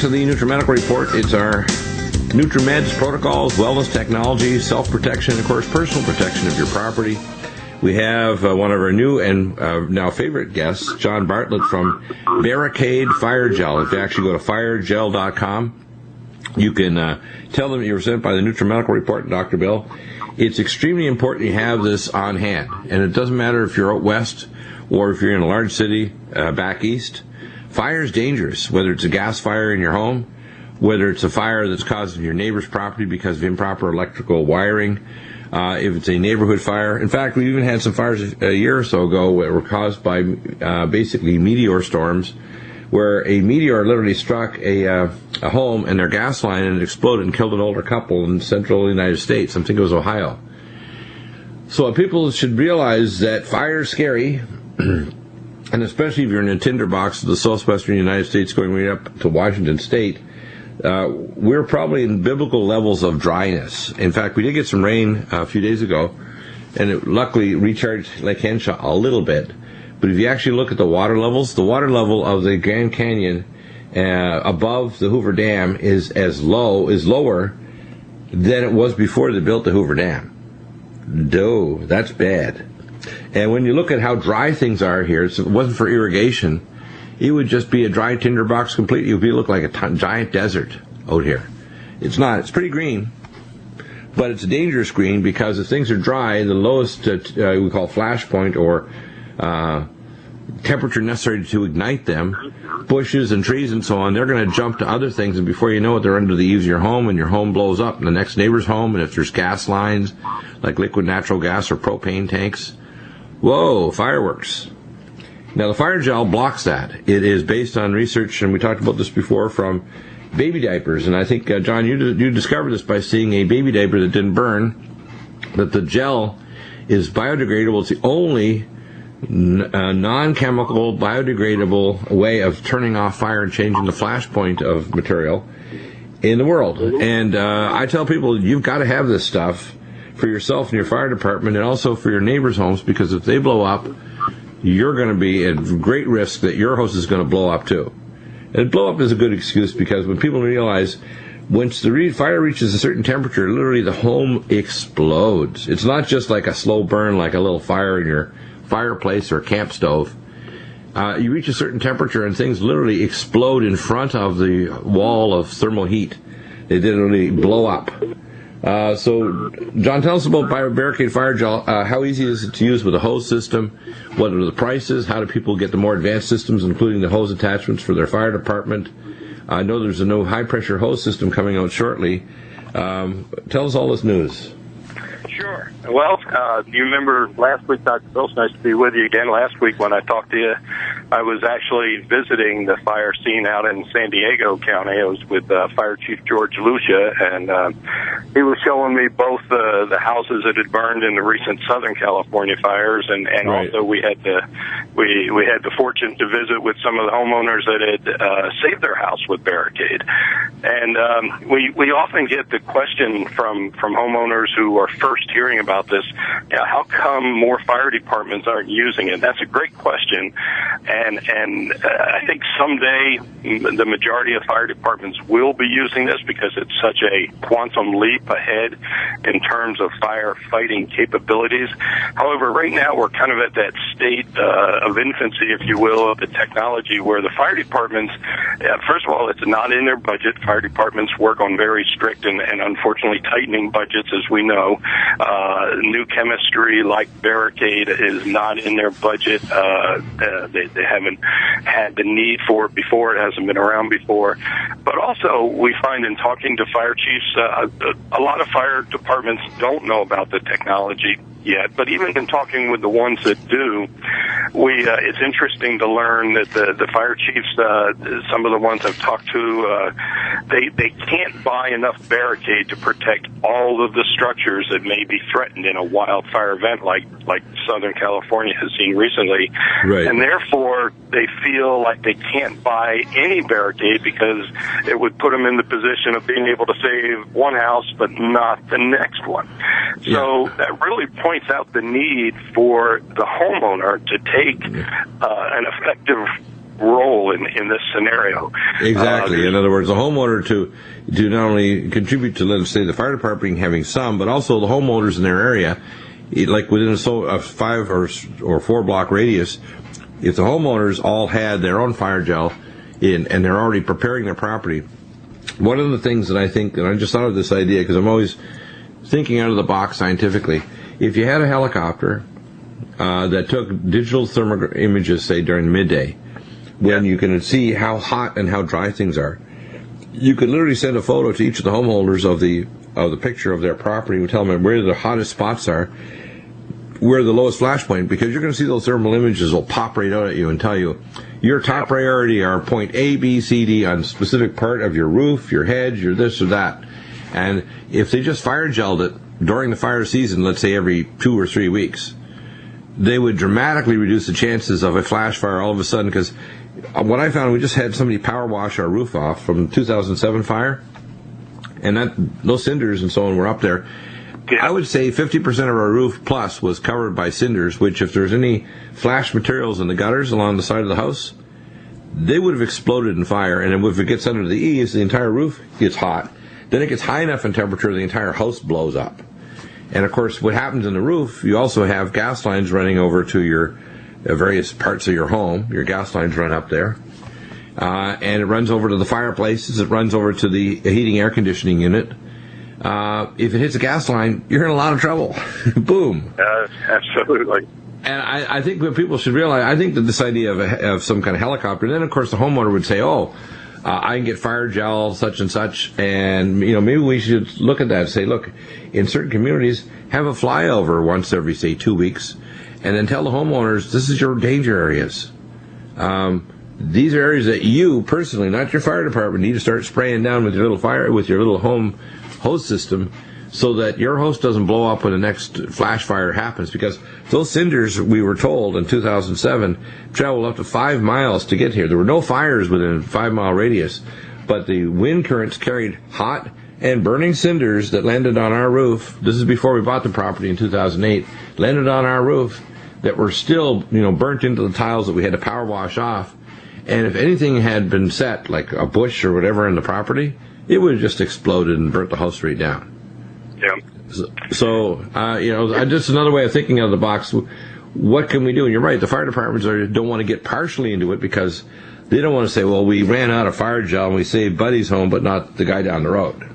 to the Nutrimedical Report. It's our Nutrimeds, protocols, wellness technology, self-protection, and, of course, personal protection of your property. We have one of our new and now favorite guests, John Bartlett from BARRICADE FIREGEL. If you actually go to firegel.com, you can tell them you were sent by the Nutrimedical Report, Dr. Bill. It's extremely important you have this on hand. And it doesn't matter if you're out west or if you're in a large city back east. Fire is dangerous, whether it's a gas fire in your home, whether it's a fire that's caused in your neighbor's property because of improper electrical wiring, if it's a neighborhood fire. In fact, we even had some fires a year or so ago that were caused by basically meteor storms, where a meteor literally struck a home and their gas line, and it exploded and killed an older couple in central United States. I think it was Ohio. So people should realize that fire is scary, and especially if you're in a tinderbox of the southwestern United States going right up to Washington State, we're probably in biblical levels of dryness. In fact, we did get some rain a few days ago, and it luckily recharged Lake Henshaw a little bit. But if you actually look at the water levels, the water level of the Grand Canyon above the Hoover Dam is lower than it was before they built the Hoover Dam. No, that's bad. And when you look at how dry things are here, if it wasn't for irrigation, it would just be a dry tinderbox completely. It would look like a giant desert out here. It's not. It's pretty green, but it's a dangerous green because if things are dry, the lowest we call flash point or temperature necessary to ignite them, bushes and trees and so on, they're going to jump to other things, and before you know it, they're under the eaves of your home, and your home blows up, and the next neighbor's home, and if there's gas lines, like liquid natural gas or propane tanks, whoa, fireworks. Now, the FIREGEL blocks that. It is based on research, and we talked about this before, from baby diapers, and I think, John, you discovered this by seeing a baby diaper that didn't burn, that the gel is biodegradable. It's the only non-chemical, biodegradable way of turning off fire and changing the flash point of material in the world. And I tell people, you've got to have this stuff for yourself and your fire department, and also for your neighbors' homes, because if they blow up, you're going to be at great risk that your house is going to blow up too. And blow up is a good excuse, because when people realize once the fire reaches a certain temperature, literally the home explodes. It's not just like a slow burn, like a little fire in your fireplace or camp stove. You reach a certain temperature and things literally explode in front of the wall of thermal heat. They literally blow up. So, John, tell us about BARRICADE FIREGEL. How easy is it to use with a hose system? What are the prices? How do people get the more advanced systems, including the hose attachments for their fire department? I know there's a new high-pressure hose system coming out shortly. Tell us all this news. Sure. Well, you remember last week, Dr. Bill, it's nice to be with you again. Last week when I talked to you, I was actually visiting the fire scene out in San Diego County. I was with Fire Chief George Lucia, and he was showing me both the houses that had burned in the recent Southern California fires, and right. Also we had the fortune to visit with some of the homeowners that had saved their house with BARRICADE. And we often get the question from homeowners who are first hearing about this, how come more fire departments aren't using it? That's a great question, and I think someday the majority of fire departments will be using this because it's such a quantum leap ahead in terms of firefighting capabilities. However, right now we're kind of at that state of infancy, if you will, of the technology where the fire departments, first of all, it's not in their budget. Fire departments work on very strict and unfortunately tightening budgets, as we know. New chemistry like BARRICADE is not in their budget. They haven't had the need for it before. It hasn't been around before. But also, we find in talking to fire chiefs, a lot of fire departments don't know about the technology yet. But even in talking with the ones that do, it's interesting to learn that the fire chiefs, some of the ones I've talked to, they can't buy enough BARRICADE to protect all of the structures that may be threatened in a wildfire event like Southern California has seen recently. Right. And therefore, they feel like they can't buy any BARRICADE because it would put them in the position of being able to save one house but not the next one. So that really points out the need for the homeowner to take an effective role in this scenario. Exactly. In other words, the homeowner to not only contribute to, let's say, the fire department having some, but also the homeowners in their area, like within a 5 or 4 block radius, if the homeowners all had their own FIREGEL and they're already preparing their property. One of the things that I think, and I just thought of this idea because I'm always thinking out of the box scientifically, if you had a helicopter that took digital thermal images, say, during midday, when you can see how hot and how dry things are, you could literally send a photo to each of the homeowners of the picture of their property and tell them where the hottest spots are, where the lowest flash point, because you're going to see those thermal images will pop right out at you and tell you your top priority are point A, B, C, D on a specific part of your roof, your hedge, your this or that. And if they just FIREGEL'd it during the fire season, let's say every 2 or 3 weeks, they would dramatically reduce the chances of a flash fire all of a sudden. Because what I found, we just had somebody power wash our roof off from the 2007 fire, and those cinders and so on were up there. I would say 50% of our roof plus was covered by cinders, which if there's any flash materials in the gutters along the side of the house, they would have exploded in fire. And if it gets under the eaves, the entire roof gets hot. Then it gets high enough in temperature, the entire house blows up. And of course, what happens in the roof, you also have gas lines running over to your various parts of your home. Your gas lines run up there. And it runs over to the fireplaces. It runs over to the heating air conditioning unit. If it hits a gas line, you're in a lot of trouble. Boom. Absolutely. And I think what people should realize, I think that this idea of some kind of helicopter, and then of course the homeowner would say, I can get FIREGEL such and such, and maybe we should look at that and say, look, in certain communities, have a flyover once every, say, 2 weeks, and then tell the homeowners, this is your danger areas. These are areas that you personally, not your fire department, need to start spraying down with your little home hose system, so that your hose doesn't blow up when the next flash fire happens. Because those cinders, we were told in 2007, traveled up to 5 miles to get here. There were no fires within a 5-mile radius, but the wind currents carried hot and burning cinders that landed on our roof. This is before we bought the property in 2008. Landed on our roof that were still, burnt into the tiles that we had to power wash off. And if anything had been set, like a bush or whatever in the property, it would have just exploded and burnt the house straight down. Yeah. So, just another way of thinking out of the box. What can we do? And you're right, the fire departments don't want to get partially into it because they don't want to say, well, we ran out of FIREGEL and we saved Buddy's home, but not the guy down the road.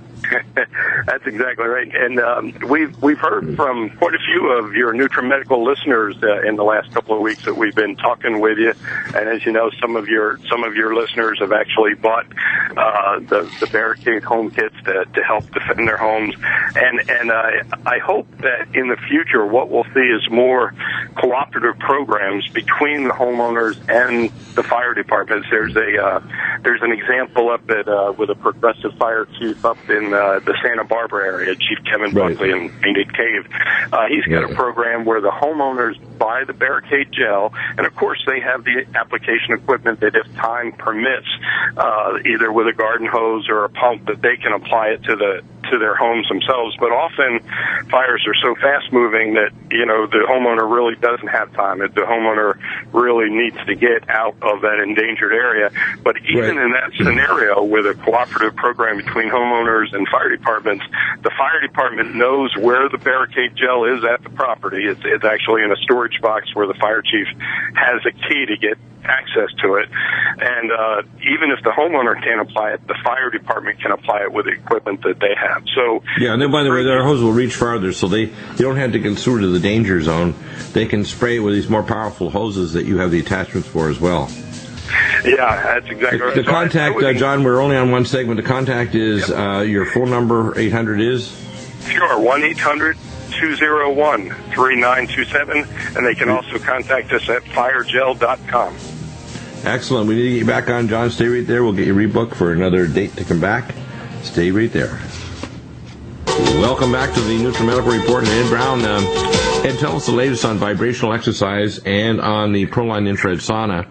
That's exactly right. And we've heard from quite a few of your Nutrimedical listeners in the last couple of weeks that we've been talking with you. And as you know, some of your listeners have actually bought the BARRICADE home kits to help defend their homes. And I hope that in the future what we'll see is more cooperative programs between the homeowners and the fire departments. There's an example up at with a progressive fire chief up in the Santa Barbara area, Chief Kevin Buckley in Painted Cave. He's got a program where the homeowners buy the BARRICADE gel, and of course they have the application equipment that if time permits, either with a garden hose or a pump, that they can apply it to their homes themselves. But often fires are so fast moving that the homeowner really doesn't have time. The homeowner really needs to get out of that endangered area. But even in that scenario, with a cooperative program between homeowners and fire departments, the fire department knows where the BARRICADE gel is at the property. It's actually in a storage box where the fire chief has a key to get access to it. And even if the homeowner can't apply it, the fire department can apply it with the equipment that they have. So and then by the way, their hose will reach farther, so they don't have to get through to the danger zone. They can spray it with these more powerful hoses that you have the attachments for as well. Yeah, that's exactly right. The contact, John, we're only on one segment. The contact is your phone number, 800 is? Sure, 1-800-201-3927, and they can also contact us at firegel.com. Excellent. We need to get you back on, John. Stay right there. We'll get you rebooked for another date to come back. Stay right there. Welcome back to the Nutrimedical Report. And Ed Brown, Ed, tell us the latest on vibrational exercise and on the PROLINE infrared sauna.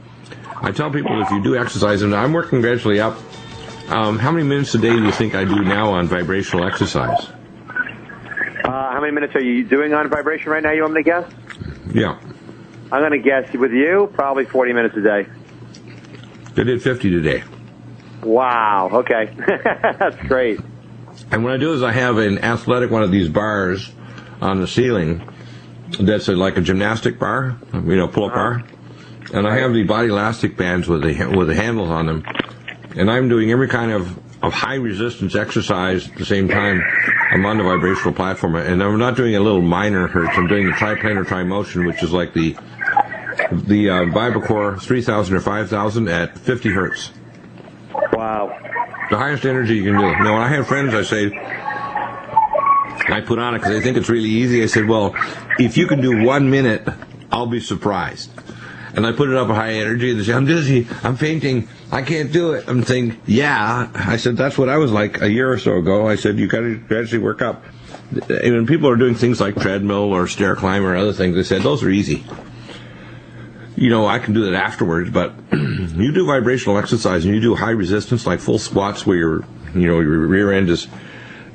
I tell people if you do exercise, and I'm working gradually up, how many minutes a day do you think I do now on vibrational exercise? How many minutes are you doing on vibration right now, you want me to guess? Yeah. I'm going to guess with you, probably 40 minutes a day. I did 50 today. Wow. Okay. That's great. And what I do is I have an athletic one of these bars on the ceiling that's like a gymnastic bar, pull-up bar. And I have the body elastic bands with the handles on them. And I'm doing every kind of high-resistance exercise at the same time I'm on the vibrational platform. And I'm not doing a little minor hertz. I'm doing the triplanar tri-motion, which is like the VibraCore 3000 or 5000 at 50 hertz. Wow. The highest energy you can do. Now, when I have friends, I put on it because I think it's really easy. I said, well, if you can do 1 minute, I'll be surprised. And I put it up at high energy, and they say, I'm dizzy, I'm fainting, I can't do it. I'm thinking, yeah. I said, that's what I was like a year or so ago. I said, you got to gradually work up. And when people are doing things like treadmill or stair climb or other things, they said, those are easy. I can do that afterwards, but you do vibrational exercise and you do high resistance, like full squats where your rear end is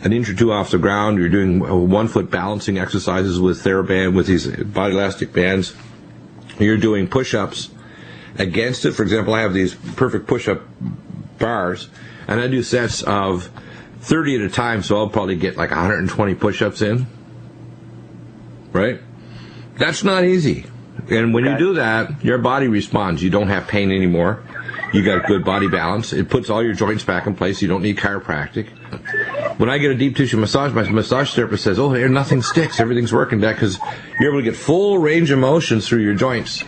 an inch or two off the ground. You're doing 1 foot balancing exercises with TheraBand, with these body elastic bands. You're doing push-ups against it. For example, I have these perfect push-up bars, and I do sets of 30 at a time, so I'll probably get like 120 push-ups in. Right? That's not easy. And when you do that, your body responds. You don't have pain anymore. You got good body balance. It puts all your joints back in place. You don't need chiropractic. When I get a deep tissue massage, my massage therapist says, oh, here, nothing sticks. Everything's working. That because you're able to get full range of motion through your joints.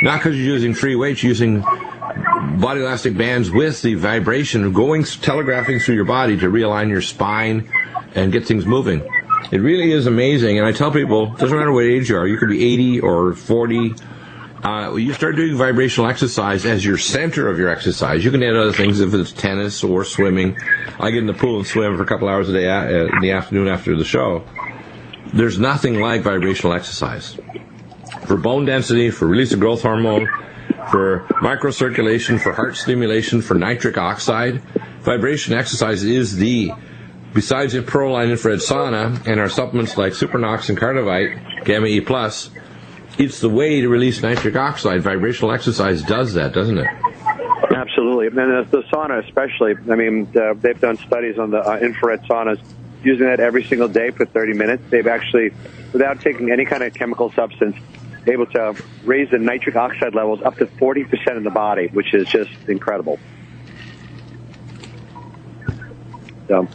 Not because you're using free weights, you're using body elastic bands with the vibration telegraphing through your body to realign your spine and get things moving. It really is amazing, and I tell people, it doesn't matter what age you are, you could be 80 or 40. You start doing vibrational exercise as your center of your exercise. You can add other things if it's tennis or swimming. I get in the pool and swim for a couple hours a day in the afternoon after the show. There's nothing like vibrational exercise. For bone density, for release of growth hormone, for microcirculation, for heart stimulation, for nitric oxide, vibration exercise is besides the PROLINE infrared sauna and our supplements like Supernox and Cardivite, Gamma E+, it's the way to release nitric oxide. Vibrational exercise does that, doesn't it? Absolutely. And the sauna especially, they've done studies on the infrared saunas, using that every single day for 30 minutes. They've actually, without taking any kind of chemical substance, able to raise the nitric oxide levels up to 40% in the body, which is just incredible. So,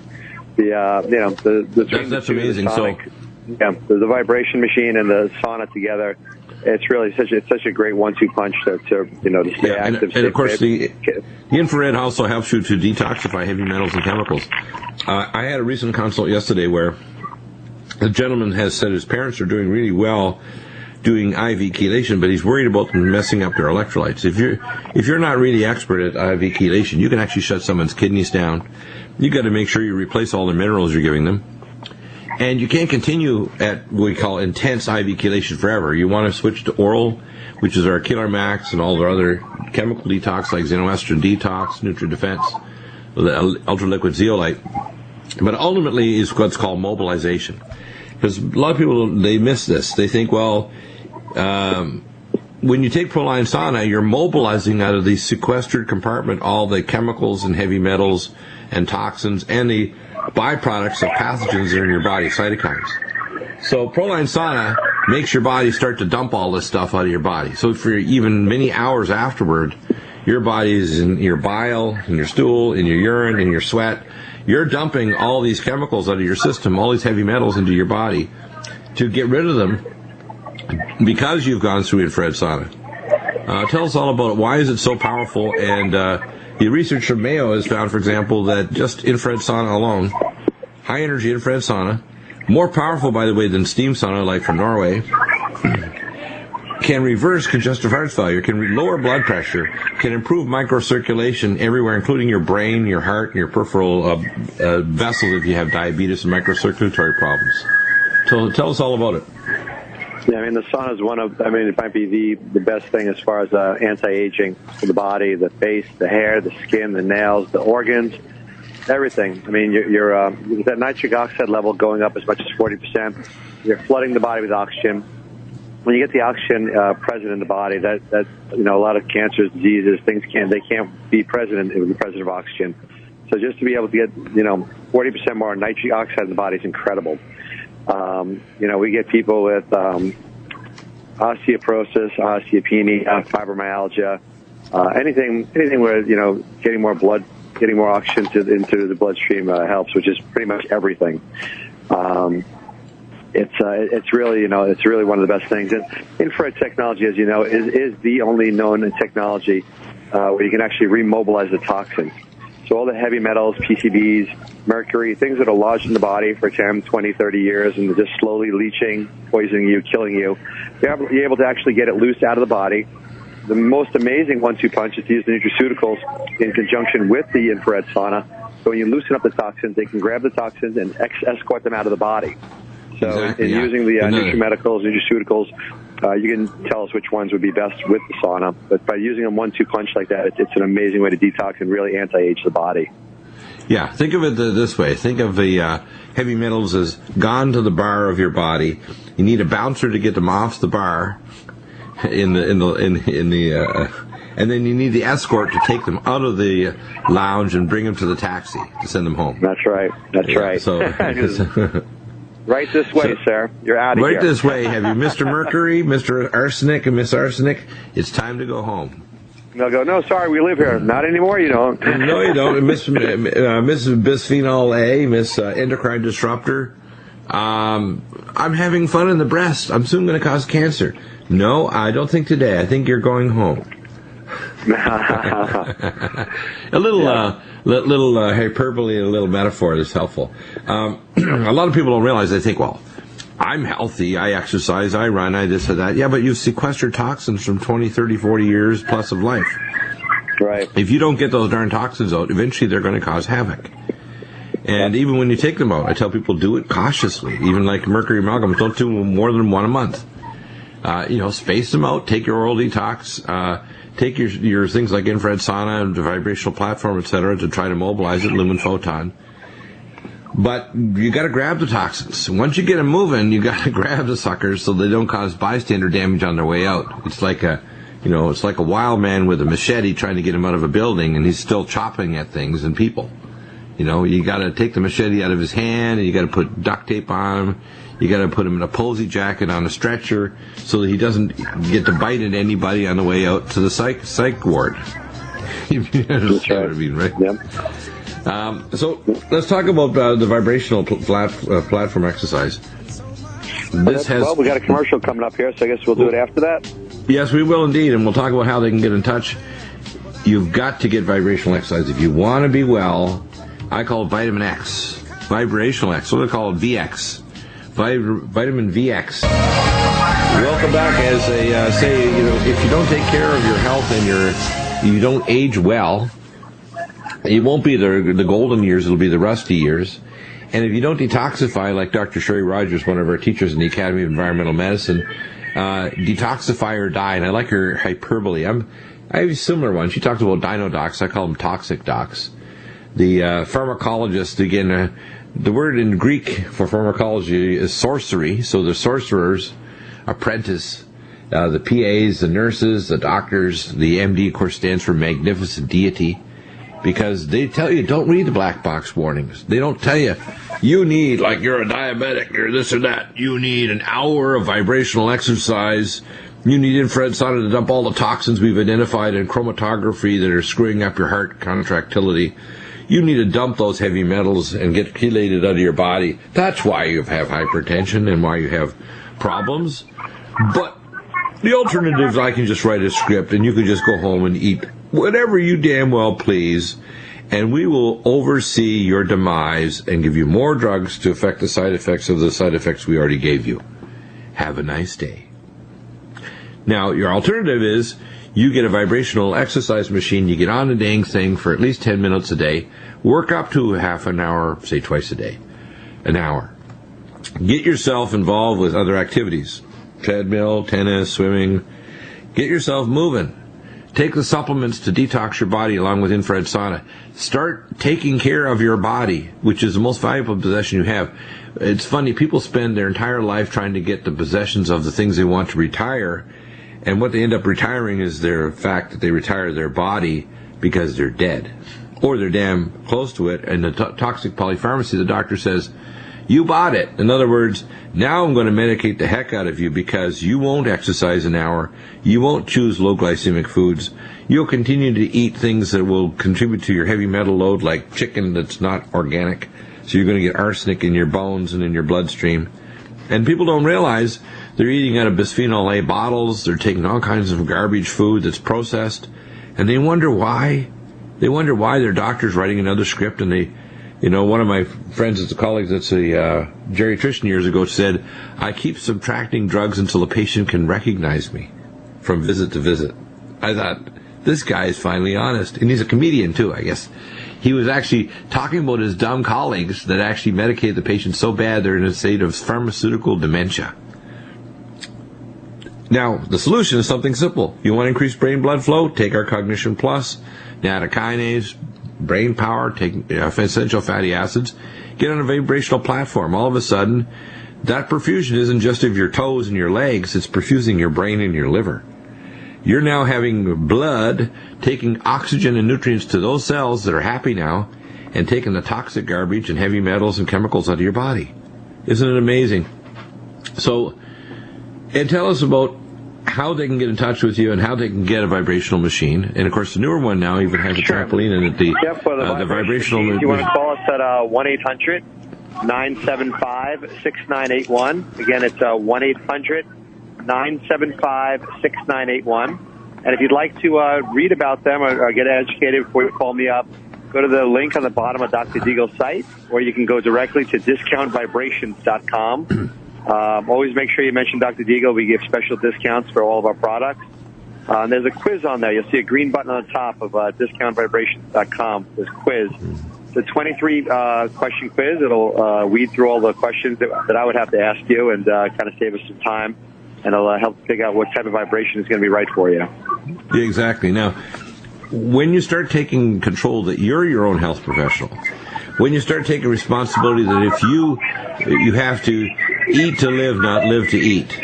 that's amazing. The vibration machine and the sauna together, it's really such a great 1-2 punch to stay active. And of course, the infrared also helps you to detoxify heavy metals and chemicals. I had a recent consult yesterday where the gentleman has said his parents are doing really well doing IV chelation, but he's worried about them messing up their electrolytes. If you're not really expert at IV chelation, you can actually shut someone's kidneys down. You got to make sure you replace all the minerals you're giving them. And you can't continue at what we call intense IV chelation forever. You want to switch to oral, which is our Killer Max and all the other chemical detox like Xenoestrin Detox, NutriDefense, the ultra liquid zeolite. But ultimately is what's called mobilization. Because a lot of people, they miss this. They think, when you take PROLINE sauna, you're mobilizing out of the sequestered compartment all the chemicals and heavy metals and toxins and the byproducts of pathogens that are in your body, cytokines. So PROLINE sauna makes your body start to dump all this stuff out of your body. So for even many hours afterward, your body is in your bile, in your stool, in your urine, in your sweat. You're dumping all these chemicals out of your system, all these heavy metals into your body to get rid of them because you've gone through infrared sauna. Tell us all about it. Why is it so powerful? And the research from Mayo has found, for example, that just infrared sauna alone, high energy infrared sauna, more powerful, by the way, than steam sauna like from Norway, can reverse congestive heart failure, can lower blood pressure, can improve microcirculation everywhere, including your brain, your heart, and your peripheral vessels if you have diabetes and microcirculatory problems. Tell us all about it. Yeah, the sauna is it might be the best thing as far as anti-aging for the body, the face, the hair, the skin, the nails, the organs, everything. You're that nitric oxide level going up as much as 40%. You're flooding the body with oxygen. when you get the oxygen present in the body, that a lot of cancers, diseases, things can't be present in the presence of oxygen. So just to be able to get 40% more nitric oxide in the body is incredible. We get people with osteoporosis, osteopenia, fibromyalgia, anything where getting more blood, getting more oxygen into the bloodstream helps, which is pretty much everything. It's really one of the best things. And infrared technology, as you know, is the only known technology where you can actually remobilize the toxins. So all the heavy metals, PCBs, mercury, things that are lodged in the body for 10, 20, 30 years and they're just slowly leaching, poisoning you, killing you, you're able to actually get it loose out of the body. The most amazing 1-2 punch is to use the nutraceuticals in conjunction with the infrared sauna. So when you loosen up the toxins, they can grab the toxins and escort them out of the body. So in using the Nutrimedicals, nutraceuticals, you can tell us which ones would be best with the sauna. But by using them 1-2 punch like that, it's an amazing way to detox and really anti-age the body. Yeah, think of it this way. Think of the heavy metals as gone to the bar of your body. You need a bouncer to get them off the bar and then you need the escort to take them out of the lounge and bring them to the taxi to send them home. That's right. That's right. So right this way, sir. You're out of here. Right this way. Have you Mr. Mercury, Mr. Arsenic, and Miss Arsenic? It's time to go home. They'll go, no, sorry, we live here. Not anymore, you don't. No, you don't. Miss Bisphenol A, Miss Endocrine Disruptor. I'm having fun in the breast. I'm soon going to cause cancer. No, I don't think today. I think you're going home. A little hyperbole and a little metaphor is helpful. A lot of people don't realize. They think, well, I'm healthy, I exercise, I run, I this or that. Yeah, but you've sequestered toxins from 20, 30, 40 years plus of life. Right. If you don't get those darn toxins out, eventually they're going to cause havoc. And even when you take them out, I tell people do it cautiously. Even like mercury amalgams, don't do more than one a month. Space them out, take your oral detox, take your things like infrared sauna and the vibrational platform, etc., to try to mobilize it, lumen photon. But you got to grab the toxins. Once you get them moving, you got to grab the suckers so they don't cause bystander damage on their way out. It's like a wild man with a machete trying to get him out of a building, and he's still chopping at things and people. You got to take the machete out of his hand, and you got to put duct tape on him. You got to put him in a posy jacket on a stretcher so that he doesn't get to bite at anybody on the way out to the psych ward. You understand what I mean, right? Yep. So let's talk about the vibrational platform exercise. Well, we got a commercial coming up here, so I guess we'll do it after that. Yes, we will indeed, and we'll talk about how they can get in touch. You've got to get vibrational exercise if you want to be well. I call it vitamin X, vibrational X. So they call it VX. Vitamin VX. Welcome back. As they say, if you don't take care of your health and you don't age well, it won't be the golden years, it'll be the rusty years. And if you don't detoxify, like Dr. Sherry Rogers, one of our teachers in the Academy of Environmental Medicine, detoxify or die. And I like her hyperbole. I have a similar one. She talks about dino-docs. I call them toxic docs. The pharmacologist, again, the word in Greek for pharmacology is sorcery. So the sorcerer's apprentice, the PAs, the nurses, the doctors, the MD, of course, stands for magnificent deity, because they tell you don't read the black box warnings. They don't tell you need, like you're a diabetic, you're this or that. You need an hour of vibrational exercise. You need infrared sauna to dump all the toxins we've identified in chromatography that are screwing up your heart contractility. You need to dump those heavy metals and get chelated out of your body. That's why you have hypertension and why you have problems. But the alternative is I can just write a script and you can just go home and eat whatever you damn well please, and we will oversee your demise and give you more drugs to affect the side effects of the side effects we already gave you. Have a nice day. Now, your alternative is you get a vibrational exercise machine, you get on the dang thing for at least 10 minutes a day, work up to half an hour, say twice a day, an hour. Get yourself involved with other activities, treadmill, tennis, swimming. Get yourself moving. Take the supplements to detox your body along with infrared sauna. Start taking care of your body, which is the most valuable possession you have. It's funny, people spend their entire life trying to get the possessions of the things they want to retire, and what they end up retiring is their fact that they retire their body because they're dead, or they're damn close to it, and the toxic polypharmacy, the doctor says, you bought it. In other words, now I'm going to medicate the heck out of you because you won't exercise an hour, you won't choose low glycemic foods, you'll continue to eat things that will contribute to your heavy metal load, like chicken that's not organic, so you're going to get arsenic in your bones and in your bloodstream. And people don't realize they're eating out of bisphenol A bottles, they're taking all kinds of garbage food that's processed, and they wonder why. They wonder why their doctor's writing another script, and they, you know, one of my friends that's a colleague that's a geriatrician years ago said, I keep subtracting drugs until a patient can recognize me from visit to visit. I thought, this guy is finally honest. And he's a comedian too, I guess. He was actually talking about his dumb colleagues that actually medicate the patient so bad they're in a state of pharmaceutical dementia. Now, the solution is something simple. You want to increase brain blood flow? Take our Cognition Plus, nattokinase, brain power, take essential fatty acids, get on a vibrational platform. All of a sudden, that perfusion isn't just of your toes and your legs, it's perfusing your brain and your liver. You're now having blood taking oxygen and nutrients to those cells that are happy now and taking the toxic garbage and heavy metals and chemicals out of your body. Isn't it amazing? So, and tell us about how they can get in touch with you and how they can get a vibrational machine. And, of course, the newer one now even has a trampoline in it. The vibrational machine. You want to call us at 1-800-975-6981. Again, it's 1-800-975-6981. And if you'd like to read about them or get educated before you call me up, go to the link on the bottom of Dr. Deagle's site, or you can go directly to discountvibrations.com. Always make sure you mention Dr. Deagle. We give special discounts for all of our products. And there's a quiz on there. You'll see a green button on the top of discountvibrations.com. There's a quiz. It's a 23-question quiz. It'll weed through all the questions that I would have to ask you and kind of save us some time. And it'll help figure out what type of vibration is going to be right for you. Yeah, exactly. Now, when you start taking control that you're your own health professional, when you start taking responsibility that if you have to eat to live, not live to eat,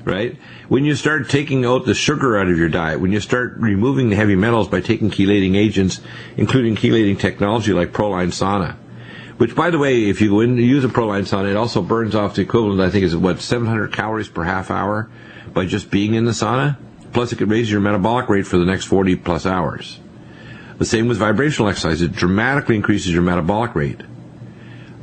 right? When you start taking out the sugar out of your diet, when you start removing the heavy metals by taking chelating agents, including chelating technology like PROLINE sauna, which, by the way, if you go in and use a PROLINE sauna, it also burns off the equivalent, I think, is 700 calories per half hour by just being in the sauna. Plus, it could raise your metabolic rate for the next 40 plus hours. The same with vibrational exercise. It dramatically increases your metabolic rate.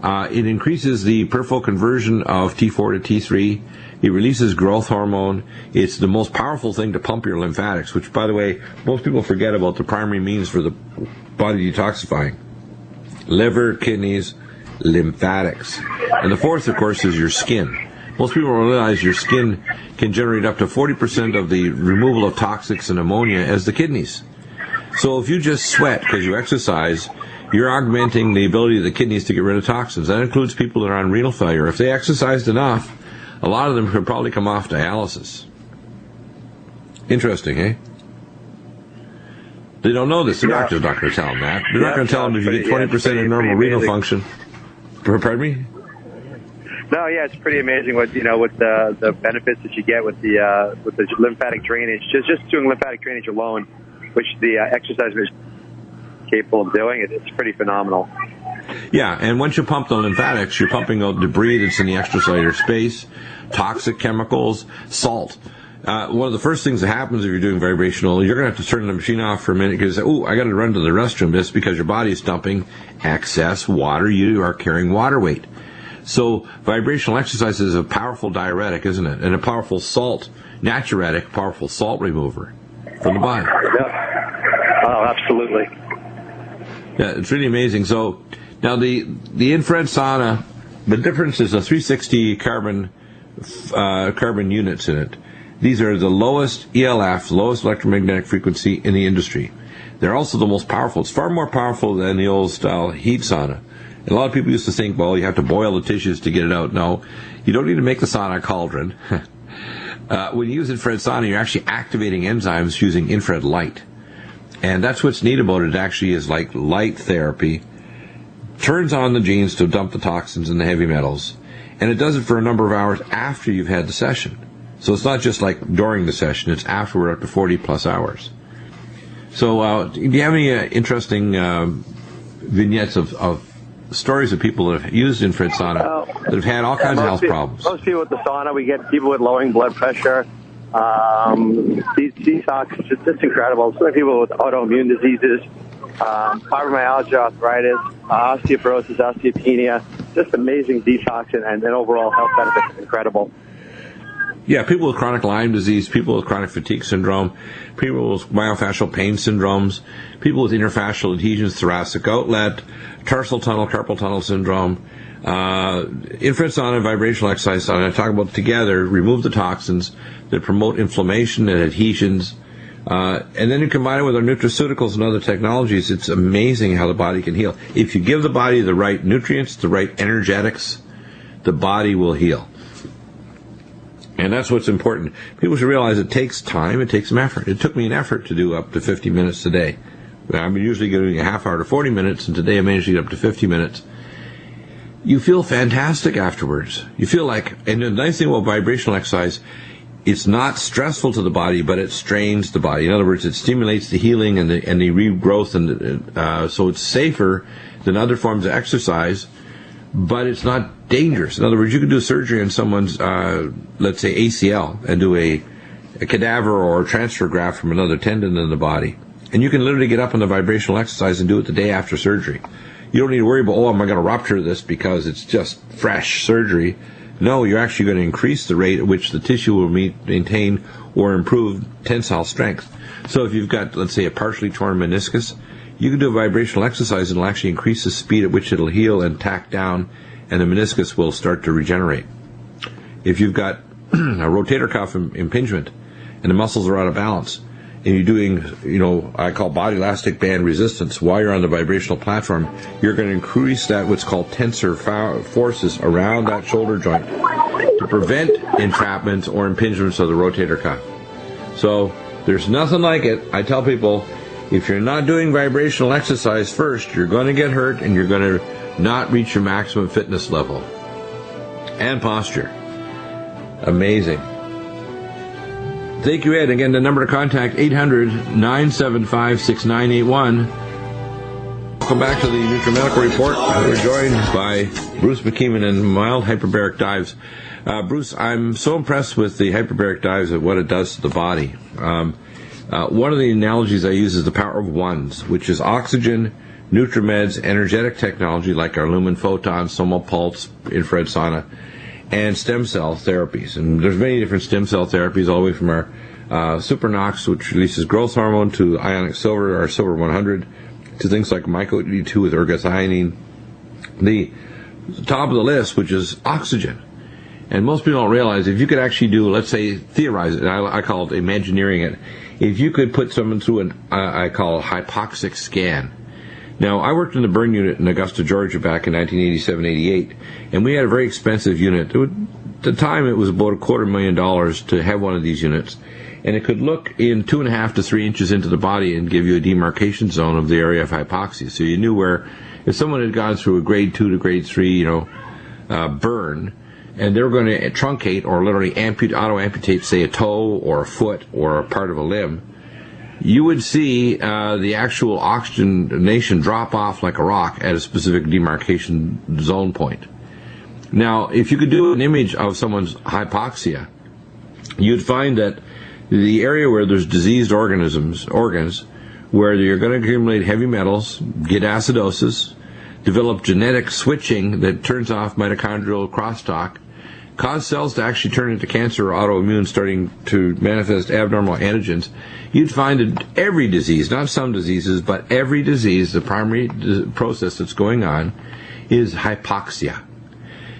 It increases the peripheral conversion of T4 to T3. It releases growth hormone. It's the most powerful thing to pump your lymphatics, which, by the way, most people forget about the primary means for the body detoxifying. Liver, kidneys, lymphatics. And the fourth, of course, is your skin. Most people don't realize your skin can generate up to 40% of the removal of toxics and ammonia as the kidneys. So if you just sweat because you exercise, you're augmenting the ability of the kidneys to get rid of toxins. That includes people that are on renal failure. If they exercised enough, a lot of them could probably come off dialysis. Interesting, eh? They don't know this. The doctor's not going to tell them that. They're not going to tell them if you get 20% of normal renal function. Pardon me? No, yeah, it's pretty amazing what the benefits that you get with the lymphatic drainage. Just doing lymphatic drainage alone, which the exercise is capable of doing, it's pretty phenomenal. Yeah, and once you pump the lymphatics, you're pumping out debris that's in the extracellular space, toxic chemicals, salt. One of the first things that happens if you're doing vibrational, you're going to have to turn the machine off for a minute because, I got to run to the restroom. That's because your body's dumping excess water. You are carrying water weight. So vibrational exercise is a powerful diuretic, isn't it? And a powerful salt, natriuretic, powerful salt remover from the body. Yeah. Oh, absolutely. Yeah, it's really amazing. So now the infrared sauna, the difference is a 360 carbon units in it. These are the lowest ELF, lowest electromagnetic frequency in the industry. They're also the most powerful. It's far more powerful than the old style heat sauna. And a lot of people used to think, well, you have to boil the tissues to get it out. No, you don't need to make the sauna a cauldron. When you use infrared sauna, you're actually activating enzymes using infrared light. And that's what's neat about it. It actually is like light therapy. Turns on the genes to dump the toxins and the heavy metals. And it does it for a number of hours after you've had the session. So it's not just like during the session, it's afterward, up to 40 plus hours. So do you have any interesting vignettes of stories of people that have used infrared sauna that have had all kinds of health problems? Most people with the sauna, we get people with lowering blood pressure, detox, just incredible. So many people with autoimmune diseases, fibromyalgia, arthritis, osteoporosis, osteopenia, just amazing detox and overall health benefits. Incredible. Yeah, people with chronic Lyme disease, people with chronic fatigue syndrome, people with myofascial pain syndromes, people with interfascial adhesions, thoracic outlet, tarsal tunnel, carpal tunnel syndrome, infrared sauna and vibrational exercise sauna, I talk about together, remove the toxins that promote inflammation and adhesions. And then you combine it with our nutraceuticals and other technologies. It's amazing how the body can heal. If you give the body the right nutrients, the right energetics, the body will heal. And that's what's important. People should realize it takes time, it takes some effort. It took me an effort to do up to 50 minutes a day. I'm usually doing a half hour to 40 minutes, and today I managed to get up to 50 minutes. You feel fantastic afterwards. You feel like, and the nice thing about vibrational exercise, it's not stressful to the body, but it strains the body. In other words, it stimulates the healing and the regrowth, and so it's safer than other forms of exercise, but it's not dangerous. In other words, you could do surgery on someone's, let's say, ACL and do a cadaver or a transfer graft from another tendon in the body. And you can literally get up on the vibrational exercise and do it the day after surgery. You don't need to worry about, am I going to rupture this because it's just fresh surgery. No, you're actually going to increase the rate at which the tissue will maintain or improve tensile strength. So if you've got, let's say, a partially torn meniscus, you can do a vibrational exercise and it'll actually increase the speed at which it'll heal and tack down, and the meniscus will start to regenerate. If you've got a rotator cuff impingement and the muscles are out of balance, and you're doing, I call body elastic band resistance while you're on the vibrational platform, you're going to increase that what's called tensor forces around that shoulder joint to prevent entrapments or impingements of the rotator cuff. So there's nothing like it. I tell people, if you're not doing vibrational exercise first, you're going to get hurt and you're going to not reach your maximum fitness level. And posture. Amazing. Thank you, Ed. Again, the number to contact, 800-975-6981. Welcome back to the Nutrimedical Report. We're joined by Bruce McKeeman and mild hyperbaric dives. Bruce, I'm so impressed with the hyperbaric dives and what it does to the body. One of the analogies I use is the power of ones, which is oxygen, Nutrimed's energetic technology like our lumen photon, somal pulse, infrared sauna, and stem cell therapies. And there's many different stem cell therapies, all the way from our Supernox, which releases growth hormone, to ionic silver, our silver 100, to things like myco-E2 with ergothioneine. The top of the list, which is oxygen. And most people don't realize, if you could actually do, let's say, theorize it, I call it imagineering it, if you could put someone through an, I call it hypoxic scan. Now, I worked in the burn unit in Augusta, Georgia back in 1987-88, and we had a very expensive unit. At the time, it was about $250,000 to have one of these units, and it could look in 2.5 to 3 inches into the body and give you a demarcation zone of the area of hypoxia. So you knew where, if someone had gone through a grade 2 to grade 3, burn, and they were going to truncate or literally auto-amputate, say, a toe or a foot or a part of a limb, you would see the actual oxygenation drop off like a rock at a specific demarcation zone point. Now, if you could do an image of someone's hypoxia, you'd find that the area where there's diseased organs, where you're going to accumulate heavy metals, get acidosis, develop genetic switching that turns off mitochondrial crosstalk, cause cells to actually turn into cancer or autoimmune, starting to manifest abnormal antigens, you'd find that every disease, not some diseases, but every disease, the primary process that's going on is hypoxia.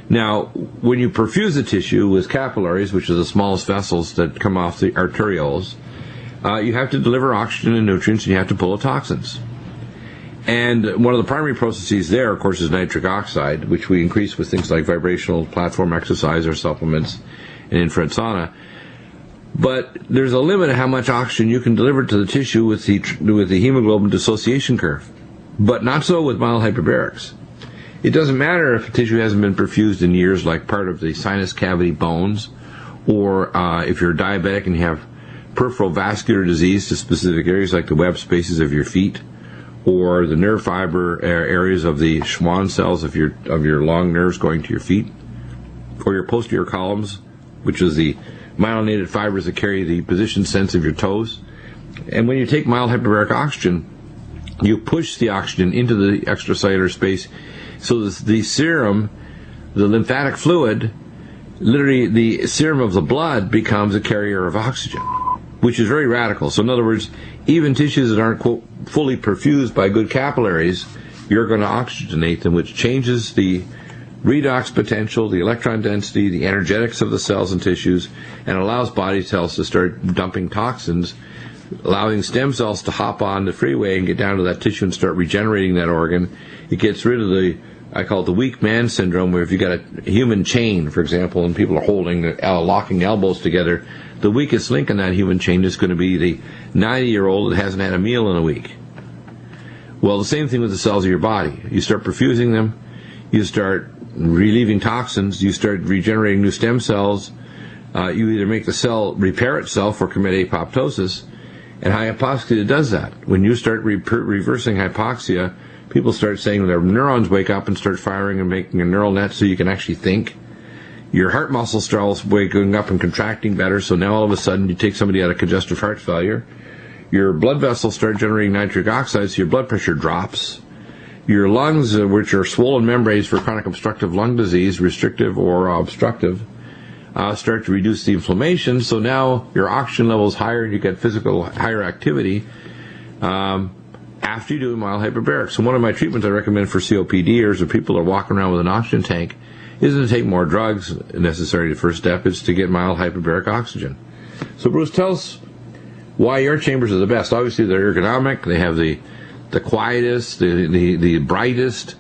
Now, when you perfuse the tissue with capillaries, which are the smallest vessels that come off the arterioles, you have to deliver oxygen and nutrients, and you have to pull the toxins. And one of the primary processes there, of course, is nitric oxide, which we increase with things like vibrational platform exercise or supplements and infrared sauna. But there's a limit to how much oxygen you can deliver to the tissue with the hemoglobin dissociation curve. But not so with mild hyperbarics. It doesn't matter if the tissue hasn't been perfused in years, like part of the sinus cavity bones, or if you're diabetic and you have peripheral vascular disease to specific areas like the web spaces of your feet, or the nerve fiber areas of the Schwann cells of your long nerves going to your feet, or your posterior columns, which is the myelinated fibers that carry the position sense of your toes. And when you take mild hyperbaric oxygen, you push the oxygen into the extracellular space, so the serum, the lymphatic fluid, literally the serum of the blood becomes a carrier of oxygen, which is very radical. So in other words, even tissues that aren't, quote, fully perfused by good capillaries, you're going to oxygenate them, which changes the redox potential, the electron density, the energetics of the cells and tissues, and allows body cells to start dumping toxins, allowing stem cells to hop on the freeway and get down to that tissue and start regenerating that organ. It gets rid of the, I call it the weak man syndrome, where if you got a human chain, for example, and people are holding, locking elbows together, the weakest link in that human chain is going to be the 90-year-old that hasn't had a meal in a week. Well, the same thing with the cells of your body. You start perfusing them, you start relieving toxins, you start regenerating new stem cells, you either make the cell repair itself or commit apoptosis, and hypoxia does that. When you start reversing hypoxia, people start saying their neurons wake up and start firing and making a neural net so you can actually think. Your heart muscle starts waking up and contracting better, so now all of a sudden you take somebody out of congestive heart failure. Your blood vessels start generating nitric oxide, so your blood pressure drops. Your lungs, which are swollen membranes for chronic obstructive lung disease, restrictive or obstructive, start to reduce the inflammation, so now your oxygen level is higher and you get physical higher activity after you do mild hyperbaric. So one of my treatments I recommend for COPDers or people that are walking around with an oxygen tank isn't to take more drugs necessary. The first step is to get mild hyperbaric oxygen. So Bruce, tell us why your chambers are the best. Obviously they're ergonomic, they have the quietest, the brightest.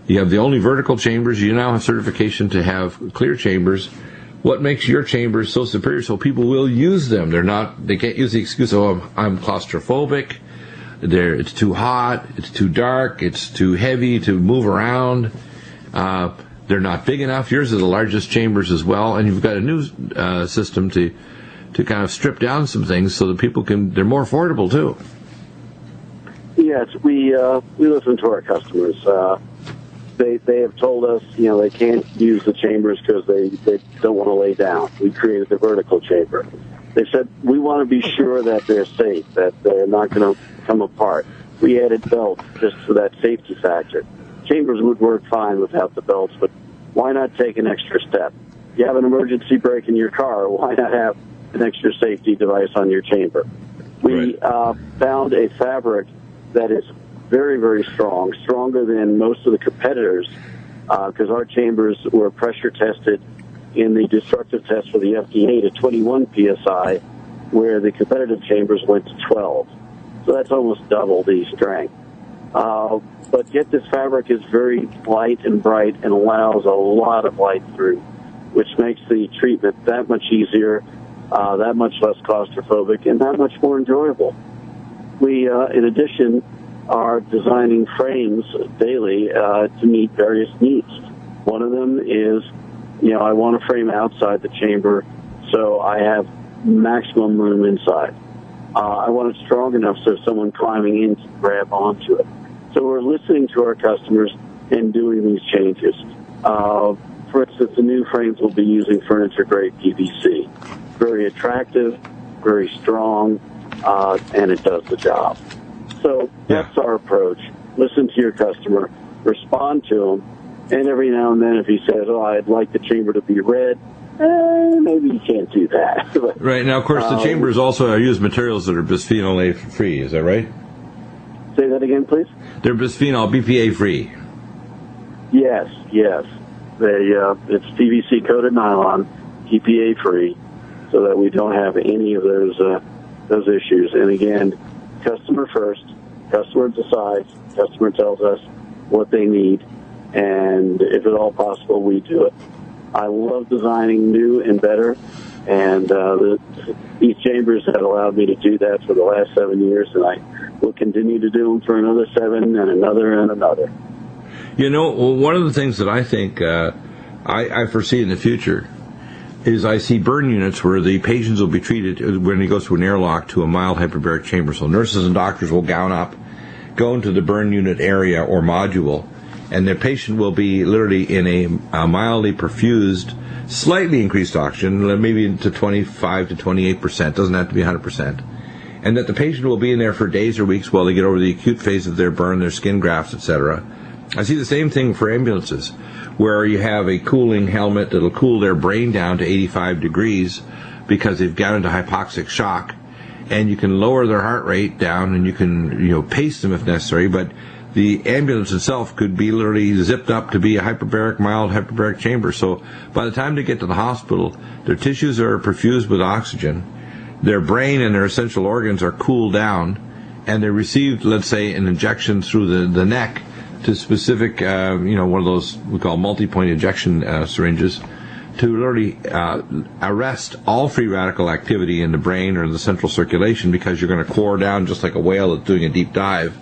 You have the only vertical chambers. You now have certification to have clear chambers. What makes your chambers so superior so people will use them? They can't use the excuse, oh, I'm claustrophobic, it's too hot, it's too dark, it's too heavy to move around. They're not big enough. Yours are the largest chambers as well, and you've got a new system to kind of strip down some things so that people they're more affordable too. Yes, we listen to our customers. They have told us, they can't use the chambers because they don't want to lay down. We created the vertical chamber. They said, we want to be sure that they're safe, that they're not going to come apart. We added belts just for that safety factor. Chambers would work fine without the belts, but why not take an extra step? You have an emergency brake in your car, why not have an extra safety device on your chamber? We found a fabric that is very, very strong, stronger than most of the competitors, because our chambers were pressure tested in the destructive test for the FDA to 21 psi, where the competitive chambers went to 12. So that's almost double the strength. But yet this fabric is very light and bright and allows a lot of light through, which makes the treatment that much easier, that much less claustrophobic, and that much more enjoyable. We, in addition, are designing frames daily to meet various needs. One of them is, I want a frame outside the chamber so I have maximum room inside. I want it strong enough so someone climbing in can grab onto it. So we're listening to our customers and doing these changes. For instance, the new frames will be using furniture-grade PVC. Very attractive, very strong, and it does the job. So that's our approach. Listen to your customer, respond to them, and every now and then if he says, I'd like the chamber to be red, maybe you can't do that. But, right. Now, of course, the chambers also use materials that are bisphenol A-free. Is that right? Say that again, please? They're bisphenol BPA-free. Yes. It's PVC-coated nylon, BPA-free, so that we don't have any of those issues. And again, customer first. Customer decides. Customer tells us what they need, and if at all possible, we do it. I love designing new and better, And these chambers have allowed me to do that for the last 7 years, and I will continue to do them for another 7 and another and another. You know, one of the things that I think I foresee in the future is I see burn units where the patients will be treated when he goes through an airlock to a mild hyperbaric chamber. So nurses and doctors will gown up, go into the burn unit area or module, and the patient will be literally in a mildly perfused, slightly increased oxygen, maybe to 25 to 28%, doesn't have to be 100%, and that the patient will be in there for days or weeks while they get over the acute phase of their burn, their skin grafts, etc. I see the same thing for ambulances, where you have a cooling helmet that'll cool their brain down to 85 degrees because they've got into hypoxic shock, and you can lower their heart rate down, and you can pace them if necessary, but the ambulance itself could be literally zipped up to be a mild hyperbaric chamber. So by the time they get to the hospital, their tissues are perfused with oxygen, their brain and their essential organs are cooled down, and they received, let's say, an injection through the neck to specific, one of those we call multi-point injection syringes, to literally arrest all free radical activity in the brain or the central circulation, because you're going to core down just like a whale that's doing a deep dive.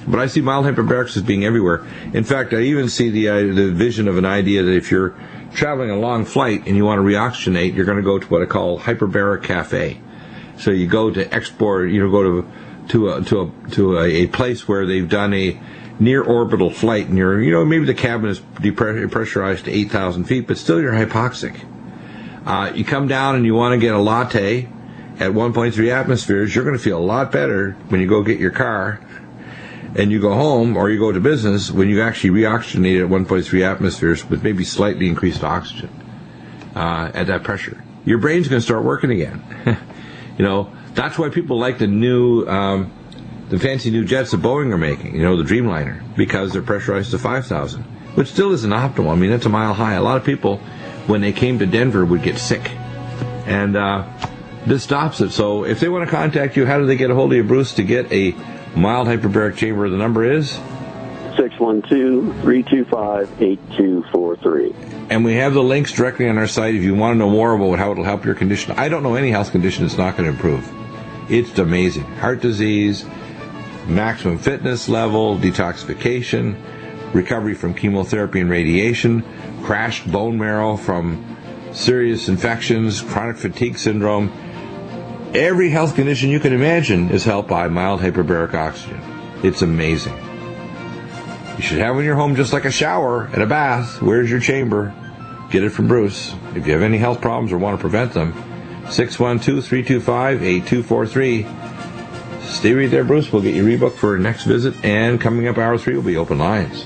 But I see mild hyperbarics as being everywhere. In fact, I even see the vision of an idea that if you're traveling a long flight and you want to reoxygenate, you're going to go to what I call hyperbaric cafe. So you go to export, go to a place where they've done a near orbital flight, and maybe the cabin is depressurized to 8,000 feet, but still you're hypoxic. You come down and you want to get a latte at 1.3 atmospheres, you're going to feel a lot better when you go get your car and you go home or you go to business when you actually reoxygenate at 1.3 atmospheres with maybe slightly increased oxygen at that pressure. Your brain's going to start working again. That's why people like the fancy new jets that Boeing are making, the Dreamliner, because they're pressurized to 5,000, which still isn't optimal. I mean, that's a mile high. A lot of people, when they came to Denver, would get sick. And this stops it. So if they want to contact you, how do they get a hold of you, Bruce, to get a mild hyperbaric chamber? The number is 612-325-8243. And we have the links directly on our site if you want to know more about how it'll help your condition. I don't know any health condition that's not going to improve. It's amazing. Heart disease, maximum fitness level, detoxification, recovery from chemotherapy and radiation, crashed bone marrow from serious infections, chronic fatigue syndrome. Every health condition you can imagine is helped by mild hyperbaric oxygen. It's amazing. You should have in your home just like a shower and a bath. Where's your chamber? Get it from Bruce. If you have any health problems or want to prevent them, 612-325-8243. Stay right there, Bruce. We'll get you rebooked for our next visit, and coming up hour 3 will be open lines.